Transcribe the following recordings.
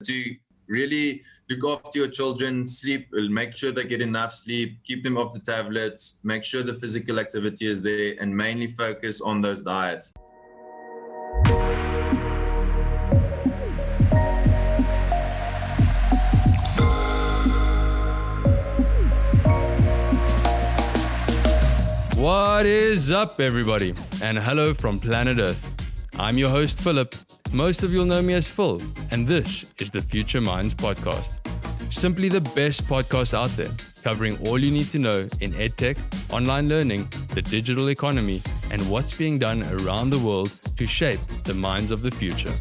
to really look after your children, sleep, make sure they get enough sleep, keep them off the tablets, make sure the physical activity is there, and mainly focus on those diets. What is up, everybody? And hello from planet Earth. I'm your host, Philip. Most of you'll know me as Phil, and this is the Future Minds podcast. Simply the best podcast out there, covering all you need to know in edtech, online learning, the digital economy, and what's being done around the world to shape the minds of the future.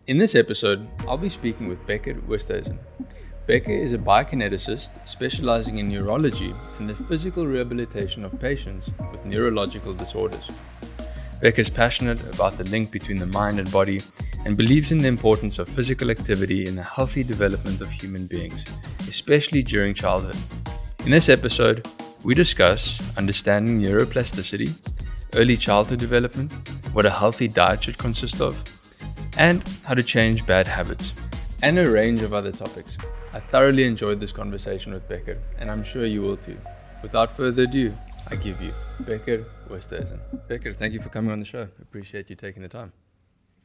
In this episode, I'll be speaking with Bekker Oosthuizen. Bekker is a biokineticist specializing in neurology and the physical rehabilitation of patients with neurological disorders. Bekker is passionate about the link between the mind and body and believes in the importance of physical activity in the healthy development of human beings, especially during childhood. In this episode, we discuss understanding neuroplasticity, early childhood development, what a healthy diet should consist of, and how to change bad habits, and a range of other topics. I thoroughly enjoyed this conversation with Bekker, and I'm sure you will too. Without further ado, I give you Bekker Oosthuizen. Bekker, thank you for coming on the show. Appreciate you taking the time.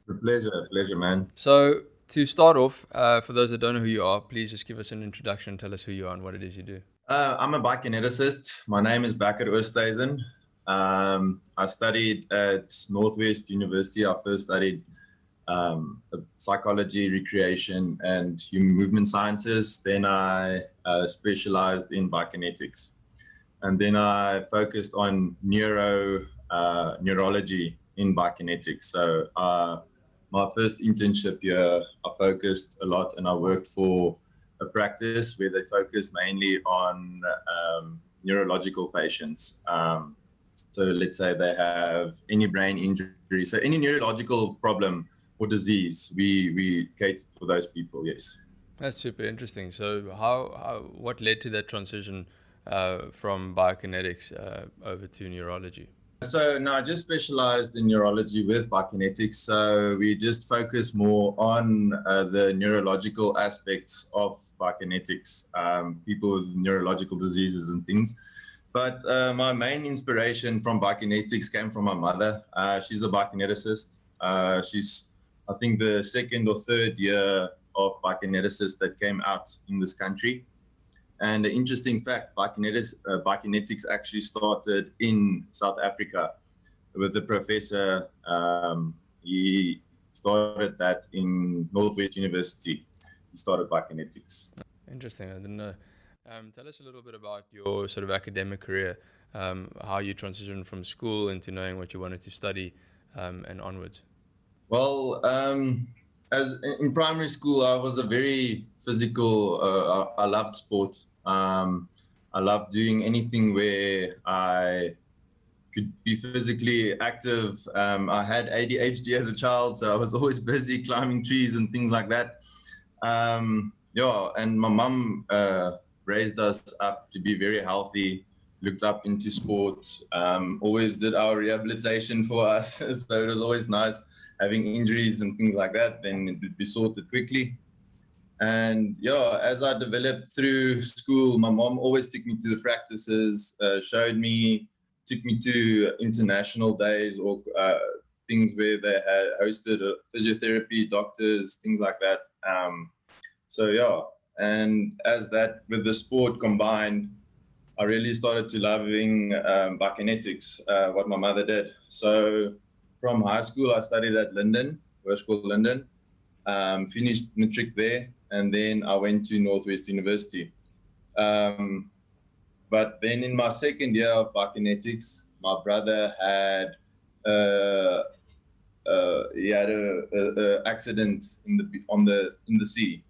It's a pleasure, man. So, to start off, for those that don't know who you are, please just give us an introduction, tell us who you are and what it is you do. I'm a biokineticist. My name is Bekker Oosthuizen. I studied at Northwest University. I first studied psychology, recreation, and human movement sciences. Then I specialized in biokinetics, and then I focused on neurology in biokinetics. So my first internship here, I focused a lot, and I worked for a practice where they focus mainly on neurological patients. So let's say they have any brain injury, so any neurological problem or disease, we cater for those people. Yes, that's super interesting. So what led to that transition from biokinetics over to neurology? So no, I just specialized in neurology with biokinetics. So we just focus more on the neurological aspects of biokinetics, people with neurological diseases and things. But my main inspiration from biokinetics came from my mother. She's a biokineticist. She's, I think, the second or third year of biokineticist that came out in this country. And the interesting fact, biokinetics actually started in South Africa with the professor. He started that in Northwest University. He started biokinetics. Interesting. I didn't know. Tell us a little bit about your sort of academic career, how you transitioned from school into knowing what you wanted to study and onwards. Well, as in primary school, I was a very physical. I loved sport. I loved doing anything where I could be physically active. I had ADHD as a child, so I was always busy climbing trees and things like that. And my mum raised us up to be very healthy, looked up into sports, always did our rehabilitation for us. So it was always nice having injuries and things like that, then it would be sorted quickly. And as I developed through school, my mom always took me to the practices, took me to international days or things where they had hosted physiotherapy, doctors, things like that. And as that with the sport combined, I really started to loving biokinetics, what my mother did. So from high school, I studied at Linden, Hoërskool Linden, finished matric there, and then I went to Northwest University. But then in my second year of biokinetics, my brother had a accident in the sea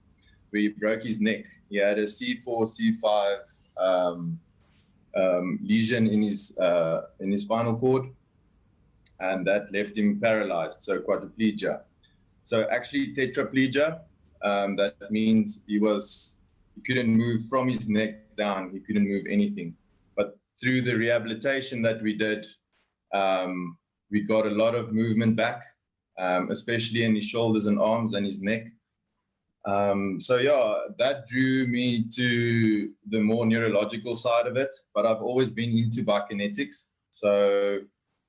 where he broke his neck. He had a C4, C5 lesion in his spinal cord, and that left him paralyzed, so quadriplegia. So actually tetraplegia, that means he couldn't move from his neck down, he couldn't move anything. But through the rehabilitation that we did, we got a lot of movement back, especially in his shoulders and arms and his neck. So yeah, that drew me to the more neurological side of it, but I've always been into biokinetics. So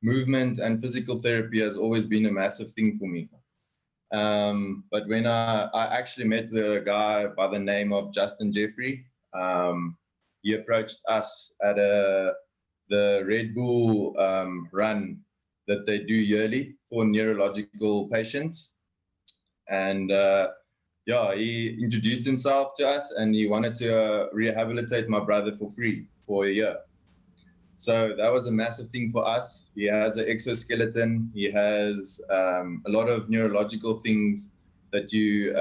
movement and physical therapy has always been a massive thing for me. But when I actually met the guy by the name of Justin Jeffrey, he approached us at the Red Bull run that they do yearly for neurological patients. And yeah, he introduced himself to us and he wanted to rehabilitate my brother for free for a year. So that was a massive thing for us. He has an exoskeleton. He has a lot of neurological things that you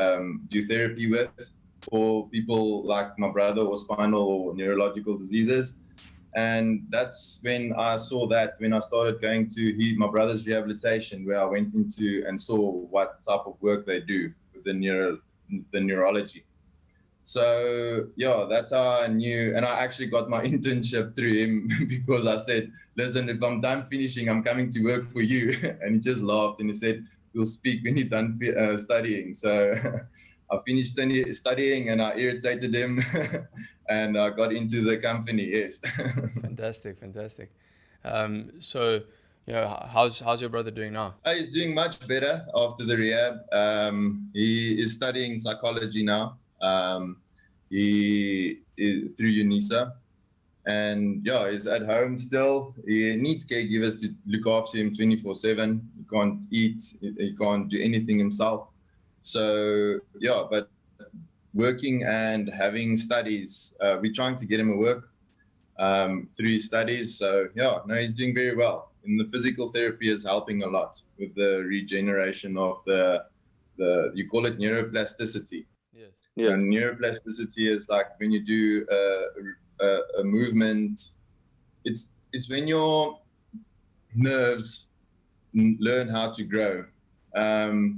do therapy with for people like my brother or spinal or neurological diseases. And that's when I saw that, when I started going to my brother's rehabilitation, where I went into and saw what type of work they do with the neurology. So yeah, that's how I knew, and I actually got my internship through him because I said, listen, if I'm done finishing, I'm coming to work for you. And he just laughed and he said, we'll speak when you're done studying. So I finished studying and I irritated him and I got into the company, yes. Fantastic. So, how's your brother doing now? He's doing much better after the rehab. He is studying psychology now. He is through UNISA, and yeah, he's at home still. He needs caregivers to look after him 24/7. He can't eat, he can't do anything himself. So yeah, but working and having studies, we're trying to get him a work through his studies. So yeah, no, he's doing very well. And the physical therapy is helping a lot with the regeneration of the you call it neuroplasticity. Yes. And neuroplasticity is like when you do a movement, it's when your nerves learn how to grow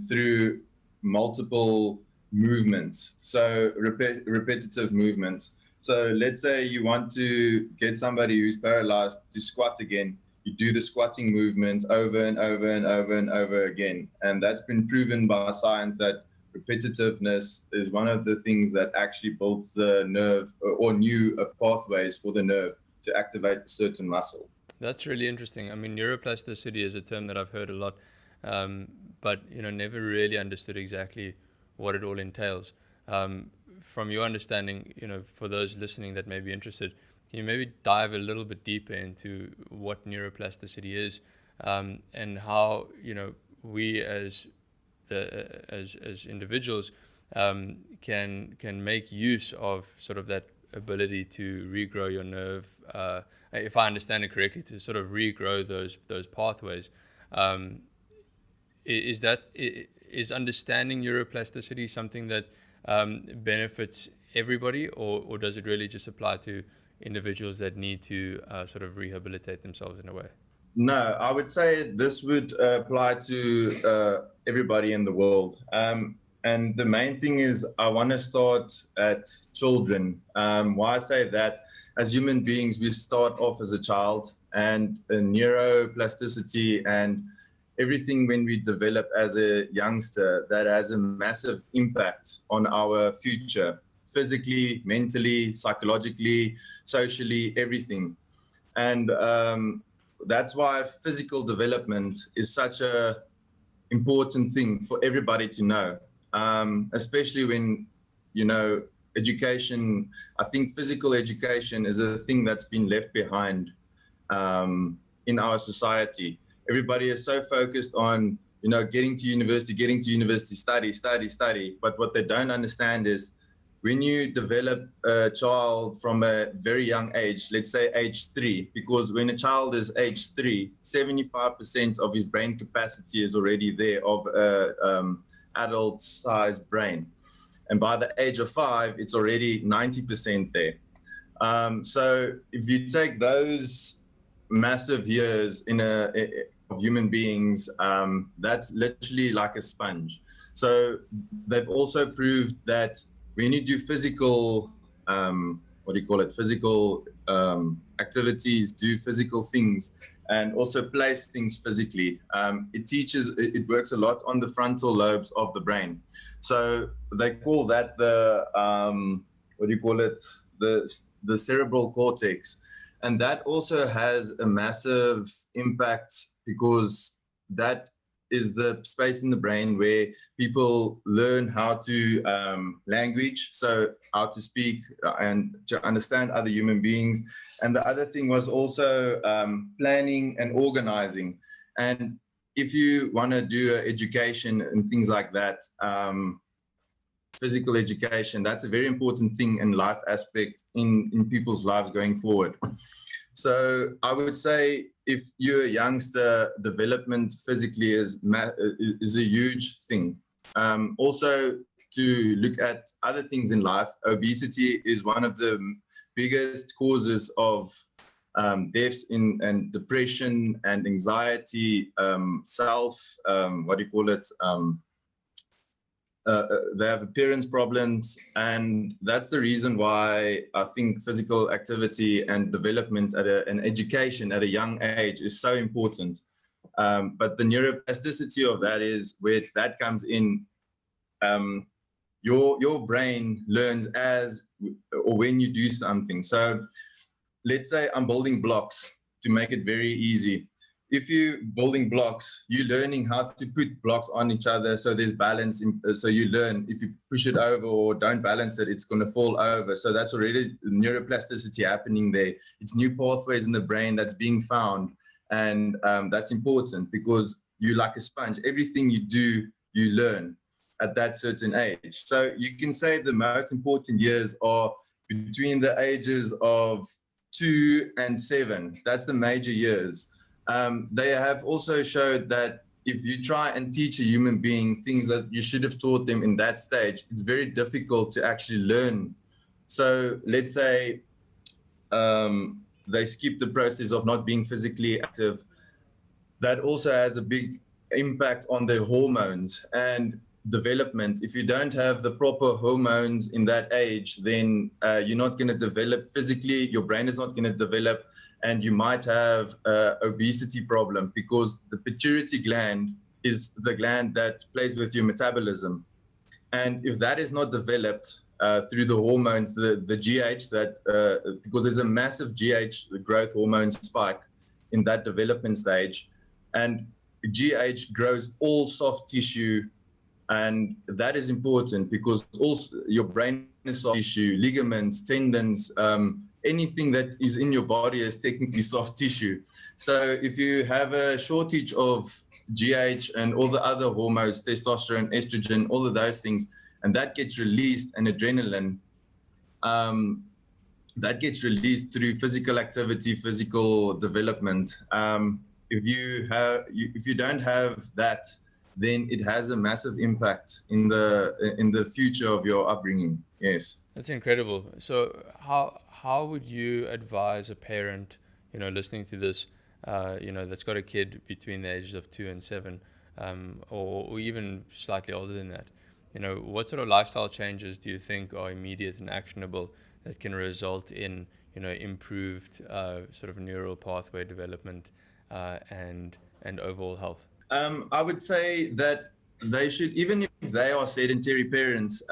through multiple movements, so repetitive movements. So let's say you want to get somebody who's paralyzed to squat again. You do the squatting movement over and over and over and over again. And that's been proven by science that repetitiveness is one of the things that actually builds the nerve or new pathways for the nerve to activate a certain muscle. That's really interesting. I mean, neuroplasticity is a term that I've heard a lot, but never really understood exactly what it all entails. From your understanding, for those listening that may be interested, can you maybe dive a little bit deeper into what neuroplasticity is, and how we as individuals can make use of sort of that ability to regrow your nerve, if I understand it correctly, to sort of regrow those pathways. Is understanding neuroplasticity something that benefits everybody, or does it really just apply to individuals that need to sort of rehabilitate themselves in a way? No, I would say this would apply to everybody in the world. And the main thing is I want to start at children. Why I say that, as human beings, we start off as a child, and neuroplasticity and everything when we develop as a youngster, that has a massive impact on our future, physically, mentally, psychologically, socially, everything. And that's why physical development is such a important thing for everybody to know, especially when, education. I think physical education is a thing that's been left behind in our society. Everybody is so focused on, getting to university, study. But what they don't understand is when you develop a child from a very young age, let's say age 3, because when a child is age 3, 75% of his brain capacity is already there of an adult-sized brain. And by the age of 5, it's already 90% there. So if you take those massive years of human beings, that's literally like a sponge. So they've also proved that when you do physical, physical activities, do physical things, and also place things physically. It works a lot on the frontal lobes of the brain. So they call that what do you call it? The cerebral cortex. And that also has a massive impact because that is the space in the brain where people learn how to language, so how to speak and to understand other human beings. And the other thing was also planning and organizing. And if you want to do education and things like that, physical education, that's a very important thing in life aspect in people's lives going forward. So I would say if you're a youngster, development physically is a huge thing. Also, to look at other things in life, obesity is one of the biggest causes of deaths and depression and anxiety, they have appearance problems, and that's the reason why I think physical activity and development and education at a young age is so important. But the neuroplasticity of that is where that comes in. Your brain learns as or when you do something. So let's say I'm building blocks to make it very easy. If you're building blocks, you're learning how to put blocks on each other so there's balance. So you learn if you push it over or don't balance it, it's going to fall over. So that's already neuroplasticity happening there. It's new pathways in the brain that's being found. And that's important because you're like a sponge. Everything you do, you learn at that certain age. So you can say the most important years are between the ages of 2 and 7. That's the major years. They have also showed that if you try and teach a human being things that you should have taught them in that stage, it's very difficult to actually learn. So let's say they skip the process of not being physically active. That also has a big impact on their hormones and development. If you don't have the proper hormones in that age, then you're not going to develop physically, your brain is not going to develop, and you might have an obesity problem because the pituitary gland is the gland that plays with your metabolism. And if that is not developed through the hormones, the GH, because there's a massive GH, the growth hormone spike in that development stage, and GH grows all soft tissue, and that is important because also your brain is soft tissue, ligaments, tendons, anything that is in your body is technically soft tissue. So if you have a shortage of GH and all the other hormones, testosterone, estrogen, all of those things, and that gets released, and adrenaline, that gets released through physical activity, physical development. If you don't have that, then it has a massive impact in the future of your upbringing. Yes. That's incredible. So how would you advise a parent, listening to this, that's got a kid between the ages of 2 and 7, or even slightly older than that? What sort of lifestyle changes do you think are immediate and actionable that can result in, improved sort of neural pathway development and overall health? I would say that they should, even if they are sedentary parents,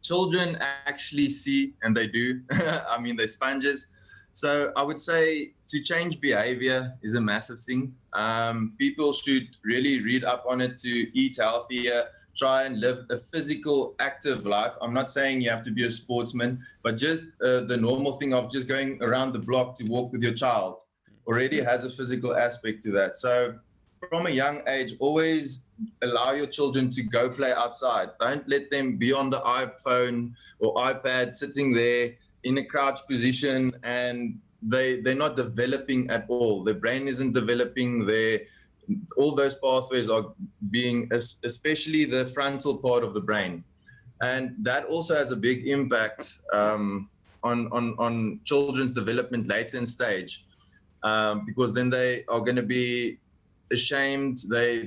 children actually see, and they do. I mean, they're sponges. So I would say to change behavior is a massive thing. People should really read up on it, to eat healthier, try and live a physical, active life. I'm not saying you have to be a sportsman, but just the normal thing of just going around the block to walk with your child already has a physical aspect to that. So from a young age, always allow your children to go play outside. Don't let them be on the iPhone or iPad sitting there in a crouch position, and they're not developing at all. Their brain isn't developing. All those pathways are being, especially the frontal part of the brain. And that also has a big impact on children's development later in stage, because then they are going to be ashamed. They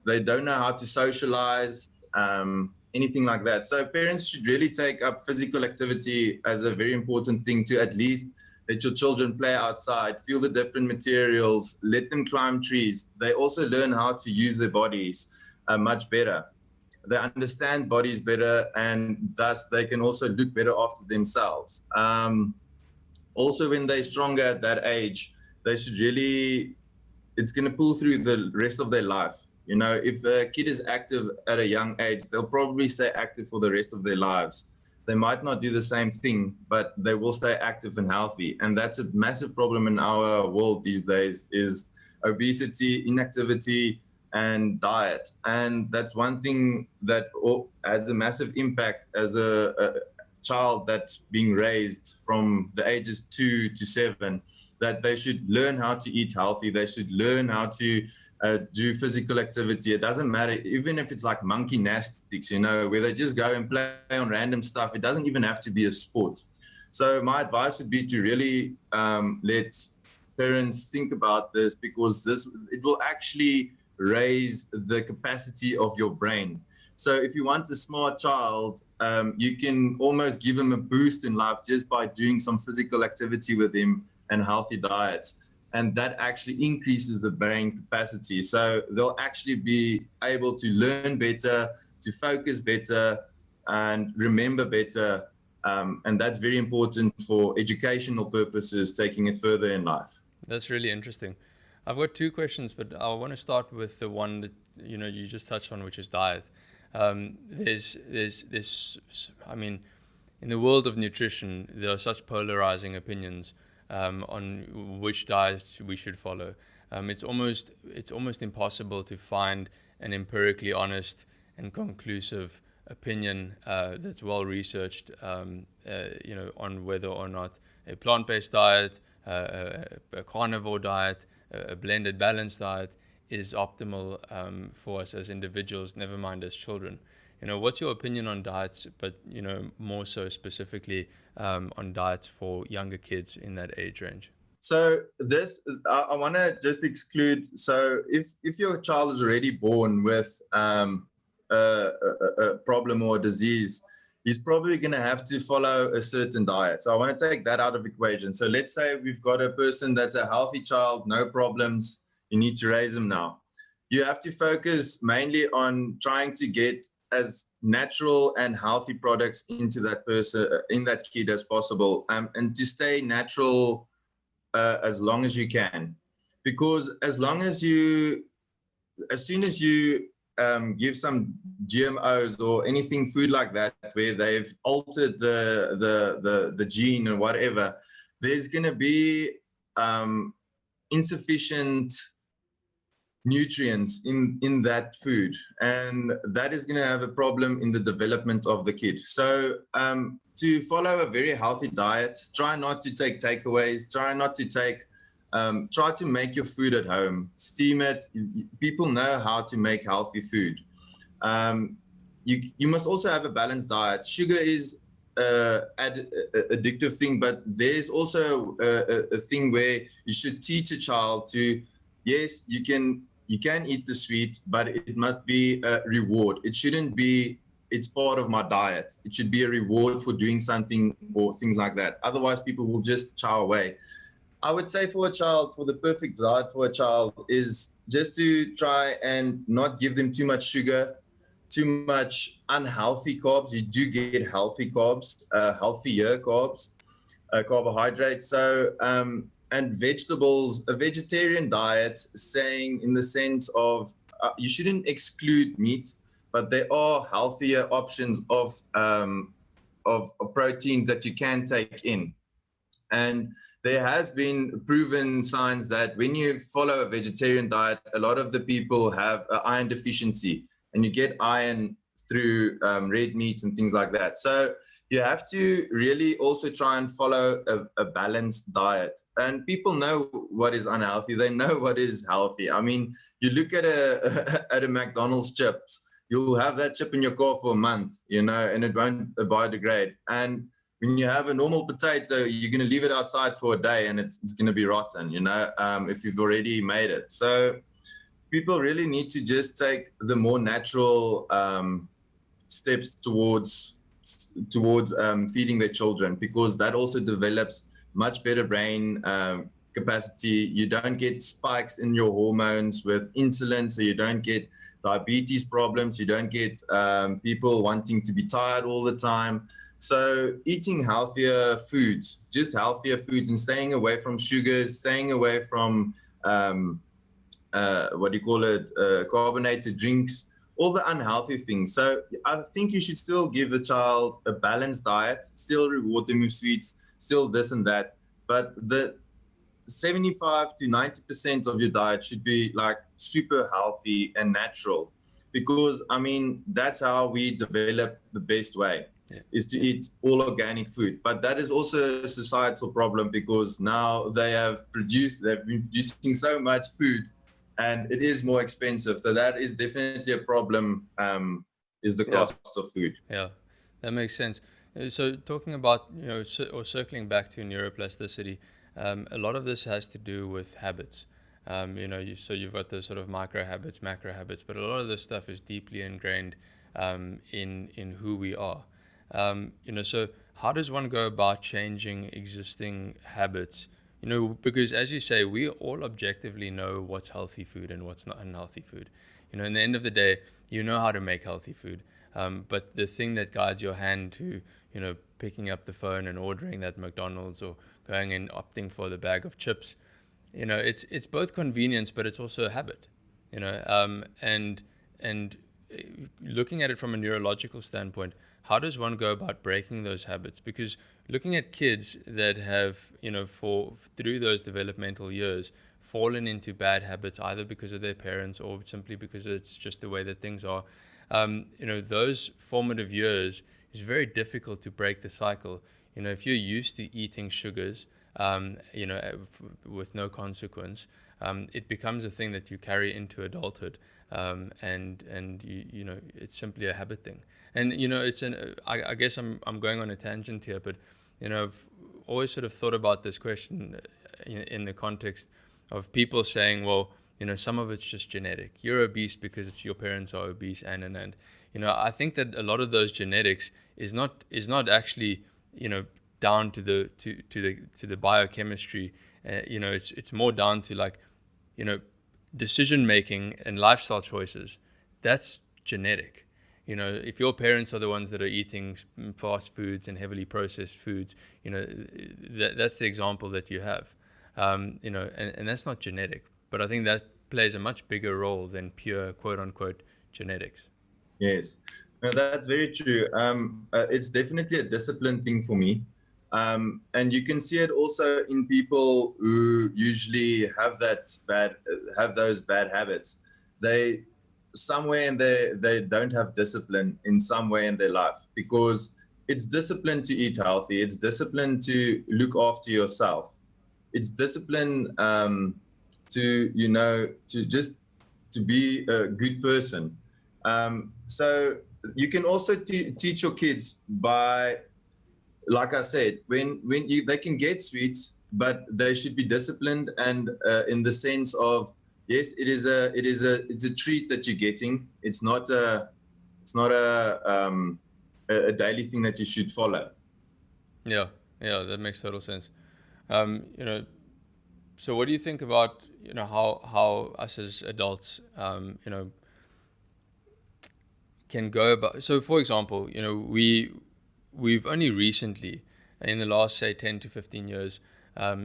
don't know how to socialize, anything like that. So parents should really take up physical activity as a very important thing to at least let your children play outside, feel the different materials, let them climb trees. They also learn how to use their bodies much better. They understand bodies better, and thus they can also look better after themselves. Also, when they're stronger at that age, they should really, it's going to pull through the rest of their life. You know, if a kid is active at a young age, they'll probably stay active for the rest of their lives. They might not do the same thing, but they will stay active and healthy. And that's a massive problem in our world these days, is obesity, inactivity, and diet. And that's one thing that has a massive impact as a child that's being raised from the ages 2 to 7, that they should learn how to eat healthy. They should learn how to do physical activity. It doesn't matter, even if it's like monkey gymnastics, you know, where they just go and play on random stuff. It doesn't even have to be a sport. So my advice would be to really let parents think about this, because it will actually raise the capacity of your brain. So if you want a smart child, you can almost give them a boost in life just by doing some physical activity with him and healthy diets. And that actually increases the brain capacity. So they'll actually be able to learn better, to focus better, and remember better. And that's very important for educational purposes, taking it further in life. That's really interesting. I've got two questions, but I want to start with the one that you just touched on, which is diet. There's I mean, in the world of nutrition, there are such polarizing opinions on which diet we should follow. It's almost impossible to find an empirically honest and conclusive opinion that's well researched, on whether or not a plant-based diet, a carnivore diet, a blended balanced diet is optimal for us as individuals, never mind as children. What's your opinion on diets, but more so specifically on diets for younger kids in that age range? So I want to just exclude. So if your child is already born with a problem or a disease, he's probably going to have to follow a certain diet. So I want to take that out of the equation. So let's say we've got a person that's a healthy child, no problems. You need to raise him now. You have to focus mainly on trying to get as natural and healthy products into that person, in that kid as possible, and to stay natural as long as you can. Because as soon as you give some GMOs or anything, food like that, where they've altered the gene or whatever, there's going to be insufficient nutrients in that food, and that is going to have a problem in the development of the kid. So to follow a very healthy diet, try not to take takeaways, try to make your food at home, steam it. People know how to make healthy food. You must also have a balanced diet. Sugar is addictive thing, but there's also a thing where you should teach a child to, yes, you can eat the sweet, but it must be a reward. It shouldn't be, it's part of my diet. It should be a reward for doing something or things like that. Otherwise, people will just chow away. I would say for a child, for the perfect diet for a child is just to try and not give them too much sugar, too much unhealthy carbs. You do get healthy carbs, healthier carbs, carbohydrates. So, and vegetables, a vegetarian diet, saying in the sense of you shouldn't exclude meat, but there are healthier options of proteins that you can take in. And there has been proven signs that when you follow a vegetarian diet, a lot of the people have iron deficiency, and you get iron through red meats and things like that. So you have to really also try and follow a balanced diet. And people know what is unhealthy. They know what is healthy. I mean, you look at a McDonald's chips, you'll have that chip in your car for a month, and it won't biodegrade. And when you have a normal potato, you're going to leave it outside for a day and it's going to be rotten, if you've already made it. So people really need to just take the more natural steps towards feeding their children, because that also develops much better brain capacity. You don't get spikes in your hormones with insulin, so you don't get diabetes problems. You don't get people wanting to be tired all the time. So eating healthier foods, just healthier foods, and staying away from sugars, staying away from what do you call it, carbonated drinks, all the unhealthy things. So I think you should still give a child a balanced diet, still reward them with sweets, still this and that. But the 75 to 90% of your diet should be like super healthy and natural, because I mean, that's how we develop the best way, is to eat all organic food. But that is also a societal problem, because now they've been producing so much food and it is more expensive. So that is definitely a problem, is the cost of food. Yeah, that makes sense. So talking about, or circling back to neuroplasticity, a lot of this has to do with habits. So you've got the sort of micro habits, macro habits, but a lot of this stuff is deeply ingrained in who we are. So how does one go about changing existing habits? Because as you say, we all objectively know what's healthy food and what's not unhealthy food. In the end of the day, you know how to make healthy food. But the thing that guides your hand to, picking up the phone and ordering that McDonald's, or going and opting for the bag of chips, it's both convenience, but it's also a habit. And looking at it from a neurological standpoint, how does one go about breaking those habits? Because looking at kids that have, through those developmental years, fallen into bad habits, either because of their parents or simply because it's just the way that things are, those formative years is very difficult to break the cycle. If you're used to eating sugars, with no consequence, it becomes a thing that you carry into adulthood, and it's simply a habit thing. And I guess I'm going on a tangent here, but I've always sort of thought about this question in the context of people saying, well, some of it's just genetic. You're obese because it's your parents are obese, and I think that a lot of those genetics is not actually down to the biochemistry. It's more down to decision making and lifestyle choices. That's genetic. If your parents are the ones that are eating fast foods and heavily processed foods, that's the example that you have. And that's not genetic. But I think that plays a much bigger role than pure quote unquote genetics. Yes, no, that's very true. It's definitely a discipline thing for me. And you can see it also in people who usually have those bad habits. They somewhere in they don't have discipline in some way in their life, because it's discipline to eat healthy. It's discipline to look after yourself. It's discipline to be a good person. So you can also teach your kids by, like I said, when they can get sweets, but they should be disciplined, and in the sense of, yes, it's a treat that you're getting. It's not a daily thing that you should follow. Yeah, that makes total sense. So what do you think about how us as adults can go about? So for example, we've only recently, in the last say 10 to 15 years,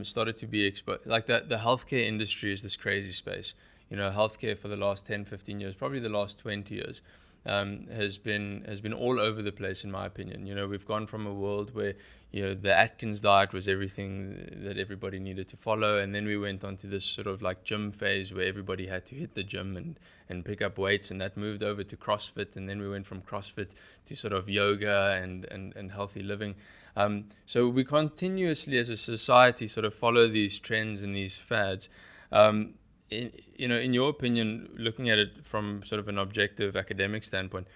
started to be exposed, like that. The healthcare industry is this crazy space. Healthcare for the last 10, 15 years, probably the last 20 years, has been all over the place, in my opinion. We've gone from a world where the Atkins diet was everything that everybody needed to follow, and then we went on to this sort of like gym phase where everybody had to hit the gym and pick up weights, and that moved over to CrossFit, and then we went from CrossFit to sort of yoga and healthy living. So we continuously as a society sort of follow these trends and these fads. In your opinion, looking at it from sort of an objective academic standpoint,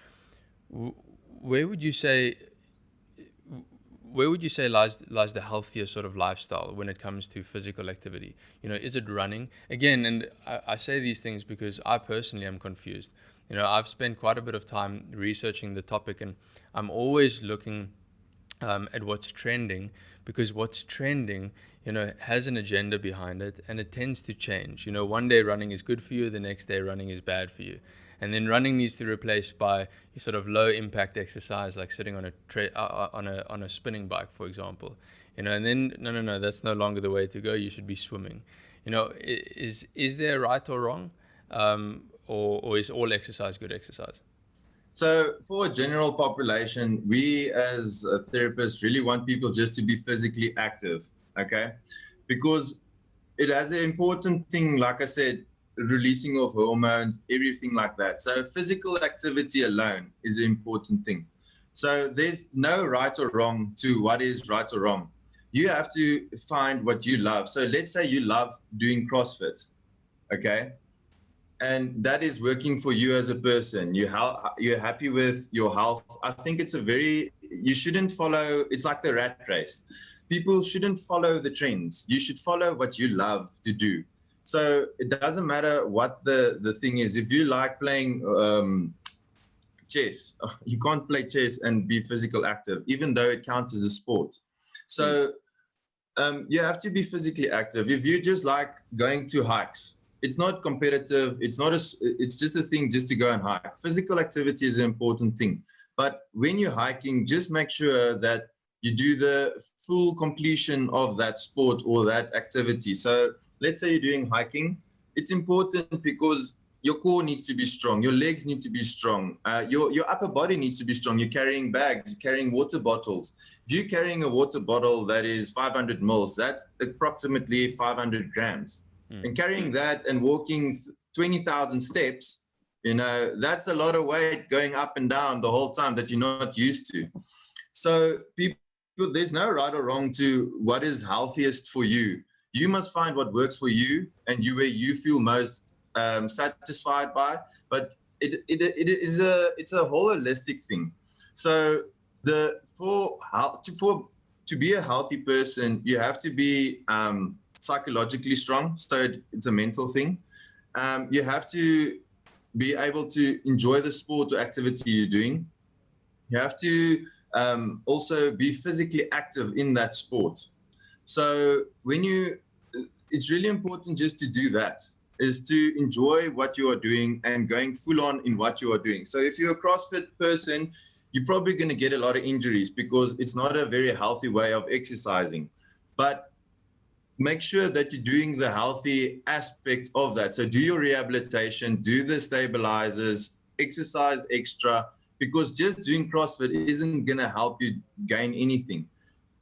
where would you say lies the healthier sort of lifestyle when it comes to physical activity? Is it running? Again, and I say these things because I personally am confused. I've spent quite a bit of time researching the topic, and I'm always looking at what's trending, because what's trending, has an agenda behind it, and it tends to change. One day running is good for you, the next day running is bad for you. And then running needs to be replaced by sort of low impact exercise, like sitting on a spinning bike, for example. And then no, that's no longer the way to go. You should be swimming. Is there right or wrong, or is all exercise good exercise? So for a general population, we as therapists really want people just to be physically active, okay? Because it has an important thing, like I said, releasing of hormones, everything like that. So physical activity alone is an important thing. So there's no right or wrong to what is right or wrong. You have to find what you love. So let's say you love doing CrossFit, okay? And that is working for you as a person. You're happy with your health. I think you shouldn't follow, it's like the rat race. People shouldn't follow the trends. You should follow what you love to do. So it doesn't matter what the thing is. If you like playing chess, you can't play chess and be physical active, even though it counts as a sport. So you have to be physically active. If you just like going to hikes, it's not competitive. It's just a thing just to go and hike. Physical activity is an important thing. But when you're hiking, just make sure that you do the full completion of that sport or that activity. So let's say you're doing hiking. It's important because your core needs to be strong. Your legs need to be strong. Your upper body needs to be strong. You're carrying bags, you're carrying water bottles. If you're carrying a water bottle that is 500 mils, that's approximately 500 grams. And carrying that and walking 20,000 steps, that's a lot of weight going up and down the whole time that you're not used to. So people, there's no right or wrong to what is healthiest for you. You must find what works for you and where you feel most satisfied by. But it's a holistic thing. So to be a healthy person, you have to be psychologically strong. So it's a mental thing. You have to be able to enjoy the sport or activity you're doing. You have to also be physically active in that sport. So it's really important just to do that, is to enjoy what you are doing and going full on in what you are doing. So if you're a CrossFit person, you're probably going to get a lot of injuries because it's not a very healthy way of exercising. But make sure that you're doing the healthy aspect of that. So do your rehabilitation, do the stabilizers, exercise extra, because just doing CrossFit isn't going to help you gain anything.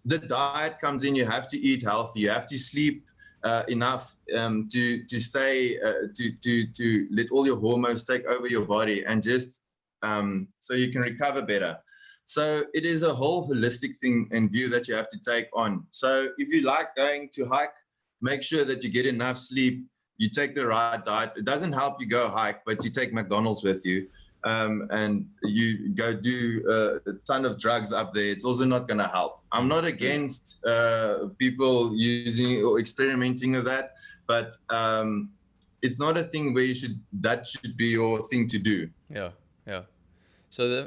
The diet comes in, you have to eat healthy, you have to sleep enough to stay, to let all your hormones take over your body and just so you can recover better. So it is a whole holistic thing and view that you have to take on. So if you like going to hike, make sure that you get enough sleep, you take the right diet. It doesn't help you go hike, but you take McDonald's with you and you go do a ton of drugs up there. It's also not going to help. I'm not against people using or experimenting with that, but it's not a thing where that should be your thing to do. Yeah. So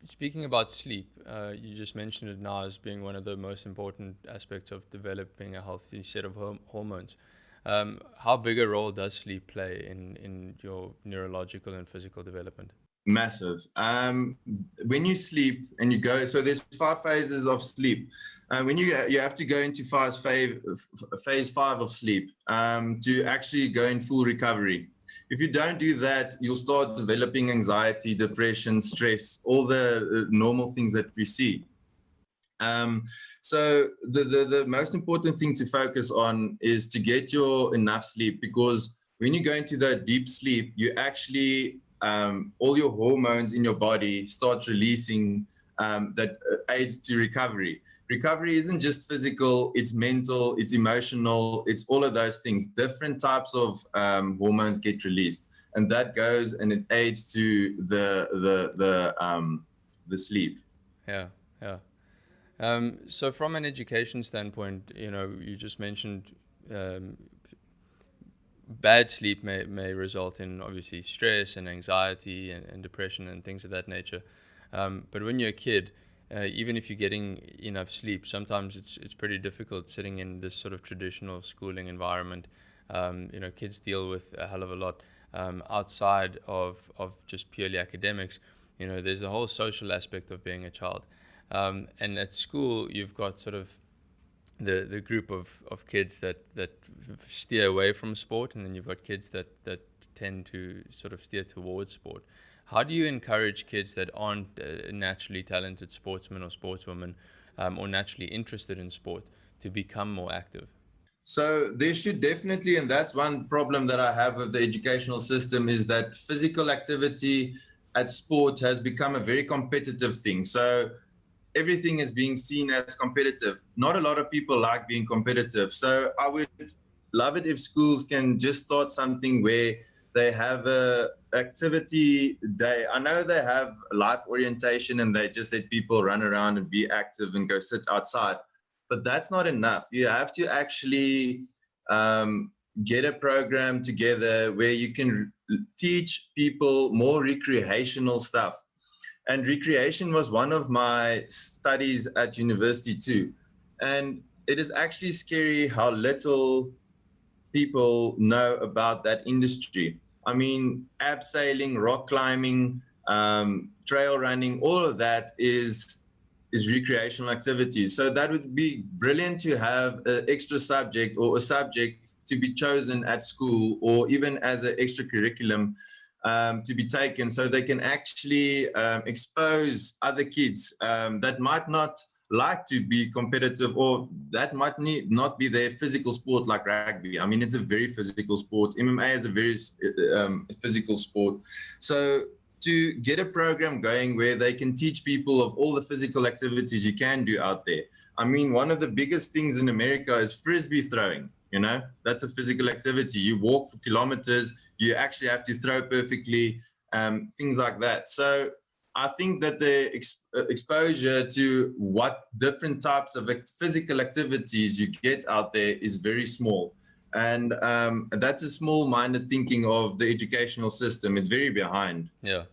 speaking about sleep, you just mentioned it now as being one of the most important aspects of developing a healthy set of hormones. How big a role does sleep play in your neurological and physical development? Massive. When you sleep and you go, so there's 5 phases of sleep. When you have to go into phase 5 of sleep to actually go in full recovery. If you don't do that, you'll start developing anxiety, depression, stress, all the normal things that we see. So the most important thing to focus on is to get your enough sleep, because when you go into that deep sleep, you actually, all your hormones in your body start releasing that aids to recovery. Recovery isn't just physical, it's mental, it's emotional, it's all of those things. Different types of hormones get released, and that goes and it aids to the sleep. Yeah. So from an education standpoint, you just mentioned bad sleep may result in obviously stress and anxiety and depression and things of that nature. But when you're a kid, even if you're getting enough sleep, sometimes it's pretty difficult sitting in this sort of traditional schooling environment. Kids deal with a hell of a lot outside of just purely academics. There's the whole social aspect of being a child. And at school, you've got sort of the group of kids that steer away from sport, and then you've got kids that tend to sort of steer towards sport. How do you encourage kids that aren't naturally talented sportsmen or sportswomen, or naturally interested in sport, to become more active? So there should definitely, and that's one problem that I have with the educational system, is that physical activity at sport has become a very competitive thing. So everything is being seen as competitive. Not a lot of people like being competitive. So I would love it if schools can just start something where they have a activity day. I know they have life orientation and they just let people run around and be active and go sit outside, but that's not enough. You have to actually get a program together where you can teach people more recreational stuff. And recreation was one of my studies at university too. And it is actually scary how little people know about that industry. I mean, abseiling, rock climbing, trail running, all of that is recreational activities. So that would be brilliant to have an extra subject or a subject to be chosen at school, or even as an extra curriculum to be taken, so they can actually expose other kids that might not like to be competitive, or that might not be their physical sport, like rugby. I mean, it's a very physical sport. MMA is a very physical sport. So to get a program going where they can teach people of all the physical activities you can do out there. I mean, one of the biggest things in America is frisbee throwing. That's a physical activity. You walk for kilometers, you actually have to throw perfectly, things like that. So I think that the exposure to what different types of physical activities you get out there is very small. And that's a small-minded thinking of the educational system. It's very behind. Yeah.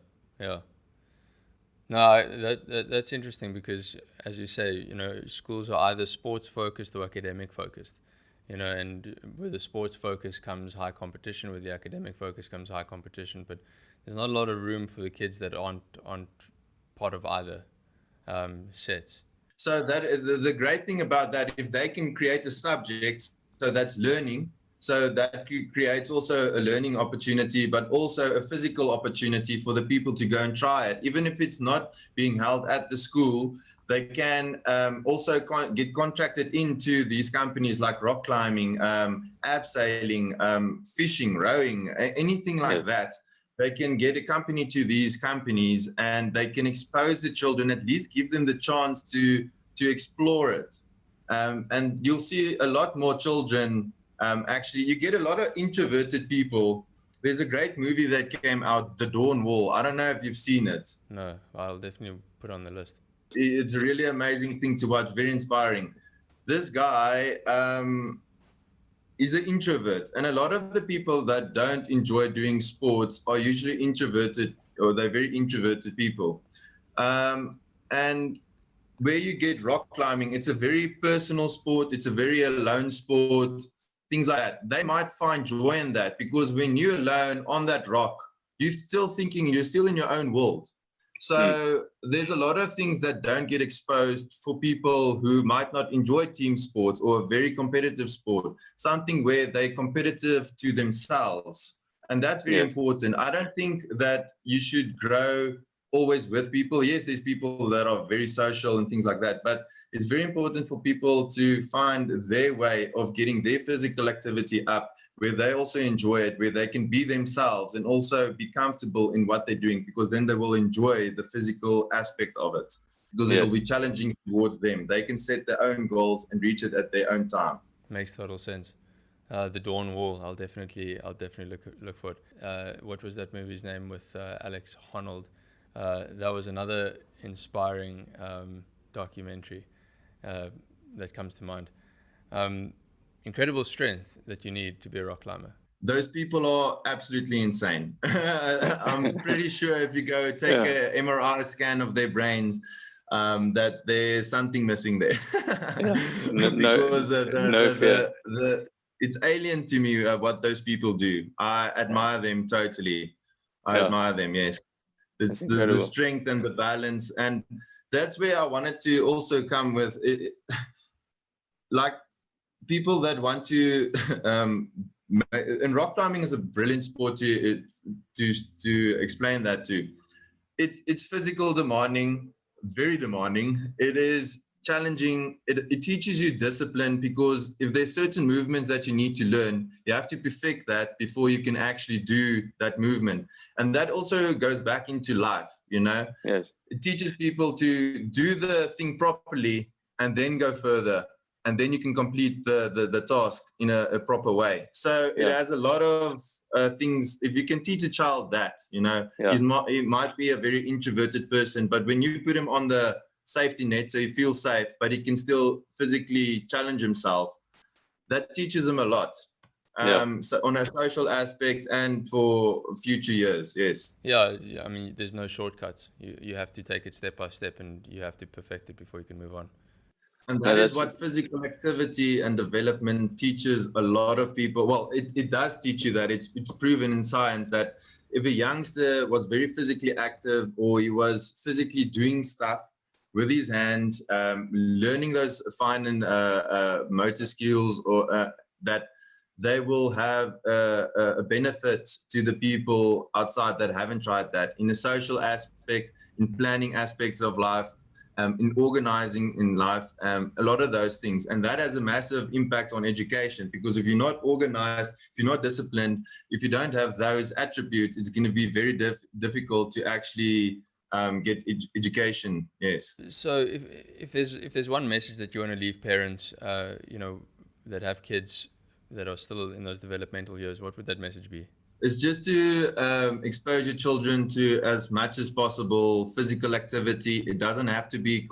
No, that's interesting because, as you say, schools are either sports focused or academic focused. And with the sports focus comes high competition, with the academic focus comes high competition, but there's not a lot of room for the kids that aren't part of either sets. So that the great thing about that, if they can create a subject, so that's learning, so that creates also a learning opportunity, but also a physical opportunity for the people to go and try it. Even if it's not being held at the school, they can also get contracted into these companies like rock climbing, abseiling, fishing, rowing, anything like that. They can get a company to these companies, and they can expose the children, at least give them the chance to explore it. And you'll see a lot more children. Actually, you get a lot of introverted people. There's a great movie that came out, The Dawn Wall. I don't know if you've seen it. No, I'll definitely put it on the list. It's a really amazing thing to watch, very inspiring. This guy is an introvert, and a lot of the people that don't enjoy doing sports are usually introverted, or they're very introverted people. And where you get rock climbing, it's a very personal sport, it's a very alone sport, things like that. They might find joy in that, because when you're alone on that rock, you're still thinking, you're still in your own world. So there's a lot of things that don't get exposed for people who might not enjoy team sports or a very competitive sport, something where they're competitive to themselves. And that's very important. I don't think that you should grow always with people. Yes, there's people that are very social and things like that, but it's very important for people to find their way of getting their physical activity up, where they also enjoy it, where they can be themselves and also be comfortable in what they're doing, because then they will enjoy the physical aspect of it, because it'll be challenging towards them. They can set their own goals and reach it at their own time. Makes total sense. The Dawn Wall, I'll definitely look for it. What was that movie's name with Alex Honnold? That was another inspiring documentary that comes to mind. Incredible strength that you need to be a rock climber. Those people are absolutely insane. I'm pretty sure if you go take an MRI scan of their brains, that there's something missing there. Yeah. Because No fear. it's alien to me what those people do. I admire them totally. I Yeah. admire them, yes. That's The incredible. strength and the balance. And that's where I wanted to also come with it, like people that want to and rock climbing is a brilliant sport to explain that to. It's physical demanding, very demanding. It is challenging. It teaches you discipline, because if there's certain movements that you need to learn, you have to perfect that before you can actually do that movement. And that also goes back into life, Yes. It teaches people to do the thing properly and then go further, and then you can complete the task in a proper way. So it has a lot of things. If you can teach a child that, he might be a very introverted person, but when you put him on the safety net so he feels safe, but he can still physically challenge himself, that teaches him a lot. So on a social aspect and for future years, yes. Yeah, I mean, there's no shortcuts. You have to take it step by step, and you have to perfect it before you can move on. And that is what physical activity and development teaches a lot of people. Well, it does teach you that. It's proven in science that if a youngster was very physically active, or he was physically doing stuff with his hands, learning those fine and motor skills, or that they will have a benefit to the people outside that haven't tried that, in a social aspect, in planning aspects of life, in organizing in life, a lot of those things. And that has a massive impact on education, because if you're not organized, if you're not disciplined, if you don't have those attributes, it's going to be very difficult to actually get education. Yes. So if there's one message that you want to leave parents, that have kids that are still in those developmental years, what would that message be? It's just to expose your children to, as much as possible, physical activity. It doesn't have to be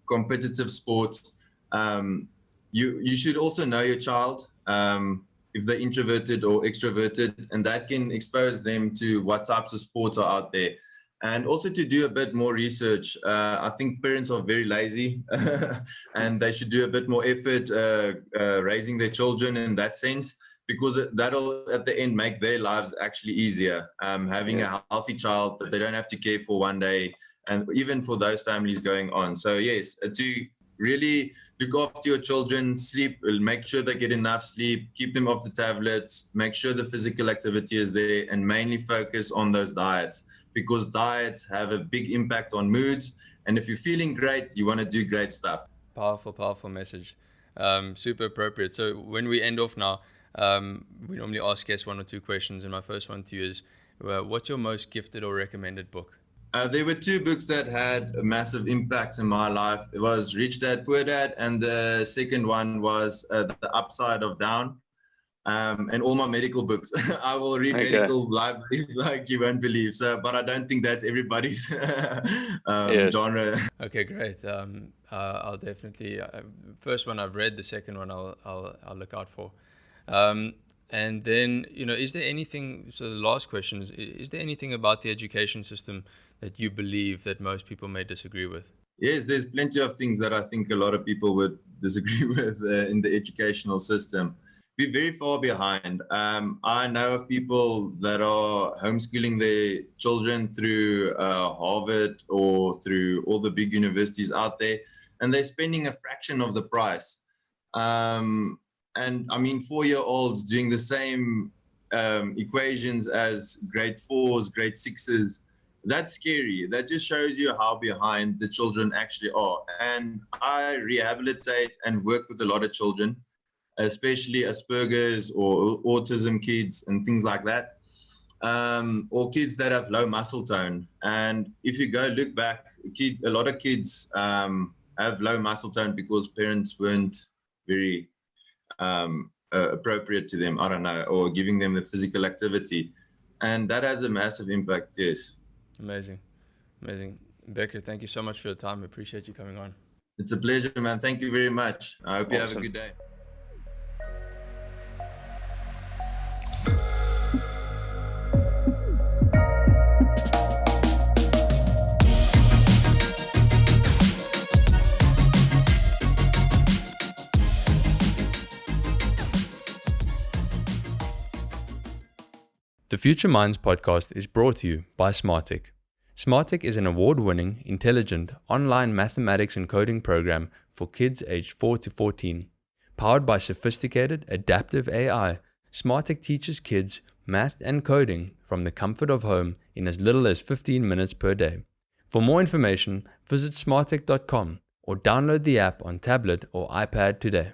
competitive sport. You should also know your child, if they're introverted or extroverted, and that can expose them to what types of sports are out there. And also to do a bit more research. I think parents are very lazy and they should do a bit more effort raising their children in that sense, because that'll at the end make their lives actually easier. Having a healthy child that they don't have to care for one day, and even for those families going on. So yes, to really look after your children, sleep, make sure they get enough sleep, keep them off the tablets, make sure the physical activity is there, and mainly focus on those diets, because diets have a big impact on moods. And if you're feeling great, you want to do great stuff. Powerful message. Super appropriate. So when we end off now, we normally ask guests one or two questions, and my first one to you is, what's your most gifted or recommended book? There were two books that had massive impacts in my life. It was Rich Dad, Poor Dad, and the second one was The Upside of Down. And all my medical books. I will read medical library like you won't believe. So, but I don't think that's everybody's genre. Okay, great. I'll definitely. First one I've read. The second one I'll look out for. And then, is there anything? So the last question is there anything about the education system that you believe that most people may disagree with? Yes, there's plenty of things that I think a lot of people would disagree with in the educational system. We're very far behind. I know of people that are homeschooling their children through Harvard or through all the big universities out there, and they're spending a fraction of the price. And I mean, 4-year-olds doing the same equations as grade 4s, grade 6s. That's scary. That just shows you how behind the children actually are. And I rehabilitate and work with a lot of children, especially Asperger's or autism kids and things like that, or kids that have low muscle tone. And if you go look back, a lot of kids have low muscle tone because parents weren't very appropriate to them, I don't know, or giving them the physical activity. And that has a massive impact, yes. Amazing. Bekker, thank you so much for your time. I appreciate you coming on. It's a pleasure, man. Thank you very much. I hope you have a good day. The Future Minds podcast is brought to you by Smartec. Smartec is an award-winning, intelligent, online mathematics and coding program for kids aged 4 to 14. Powered by sophisticated, adaptive AI, Smartec teaches kids math and coding from the comfort of home in as little as 15 minutes per day. For more information, visit smartec.com or download the app on tablet or iPad today.